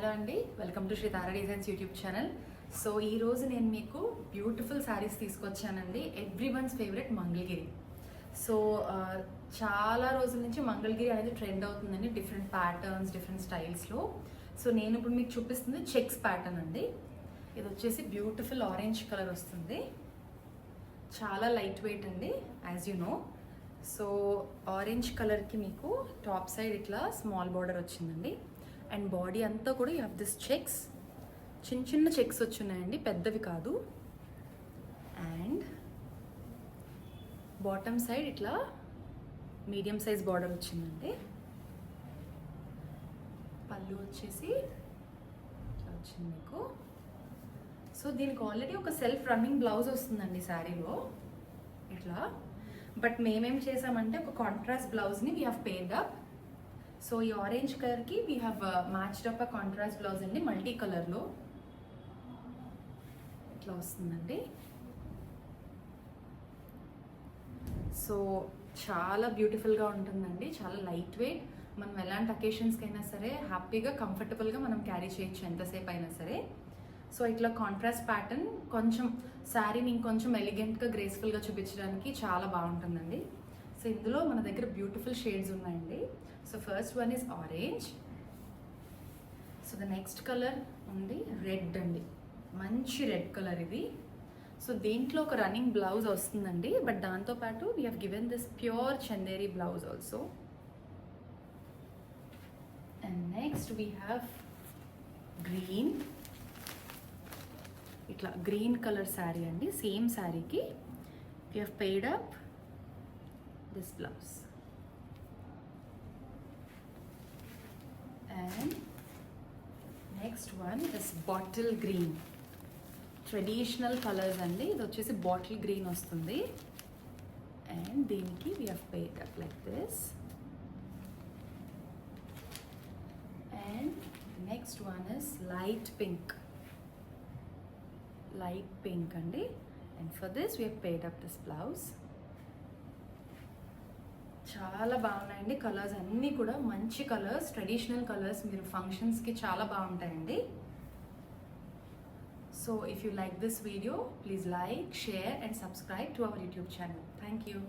Hello అండి, welcome to Sri Tara designs YouTube channel. So ఈరోజు నేను మీకు బ్యూటిఫుల్ శారీస్ తీసుకొచ్చానండి. Every one's favourite Mangalagiri. So చాలా రోజుల నుంచి మంగళగిరి అనేది ట్రెండ్ అవుతుందండి, డిఫరెంట్ ప్యాటర్న్స్, డిఫరెంట్ స్టైల్స్లో. సో నేను ఇప్పుడు మీకు చూపిస్తుంది చెక్స్ ప్యాటర్న్ అండి. ఇది వచ్చేసి బ్యూటిఫుల్ ఆరెంజ్ కలర్ వస్తుంది, చాలా లైట్ వెయిట్ అండి, as you know. So orange కలర్కి మీకు టాప్ సైడ్ ఇట్లా స్మాల్ బార్డర్ వచ్చిందండి. అండ్ బాడీ అంతా కూడా యూ హ్యావ్ దిస్ చెక్స్, చిన్న చిన్న చెక్స్ వచ్చున్నాయండి, పెద్దవి కాదు. అండ్ బాటమ్ సైడ్ ఇట్లా మీడియం సైజ్ బార్డర్ వచ్చిందండి. పళ్ళు వచ్చేసి ఇట్లా వచ్చింది మీకు. సో దీనికి ఆల్రెడీ ఒక సెల్ఫ్ రన్నింగ్ బ్లౌజ్ వస్తుందండి శారీలో ఇట్లా. బట్ మేమేం చేసామంటే ఒక కాంట్రాస్ట్ బ్లౌజ్ని we have paired up. So ఈ ఆరెంజ్ కలర్కి we have matched up a contrast blouse అండి, మల్టీ కలర్లో ఇట్లా వస్తుందండి. సో చాలా బ్యూటిఫుల్గా ఉంటుందండి, చాలా లైట్ వెయిట్. మనం ఎలాంటి అకేషన్స్కి అయినా సరే హ్యాపీగా కంఫర్టబుల్గా మనం క్యారీ చేయొచ్చు ఎంతసేపు అయినా సరే. సో ఇట్లా కాంట్రాస్ట్ ప్యాటర్న్ కొంచెం శారీని ఇంకొంచెం ఎలిగెంట్గా, గ్రేస్ఫుల్గా చూపించడానికి చాలా బాగుంటుందండి. సో ఇందులో మన దగ్గర బ్యూటిఫుల్ షేడ్స్ ఉన్నాయండి. So first one is orange. So the next colour ఉంది రెడ్ అండి, మంచి రెడ్ కలర్ ఇది. సో దీంట్లో ఒక రన్నింగ్ బ్లౌజ్ వస్తుందండి, బట్ దాంతోపాటు we have given this pure Chanderi blouse also. And next we have green. ఇట్లా గ్రీన్ కలర్ శారీ అండి, సేమ్ శారీకి we have paid up this blouse. And next one is bottle green. Traditional colors andi, ఇది వచ్చేసి bottle green వస్తుంది. And దీనికి we have paid up like this. And next one is light pink. Light pink andi. And for this we have paid up this blouse. చాలా బాగున్నాయండి colours అన్నీ కూడా, మంచి colours, traditional colours. మీరు ఫంక్షన్స్కి చాలా బాగుంటాయండి. So if you like this video, please like, share and subscribe to our YouTube channel. Thank you.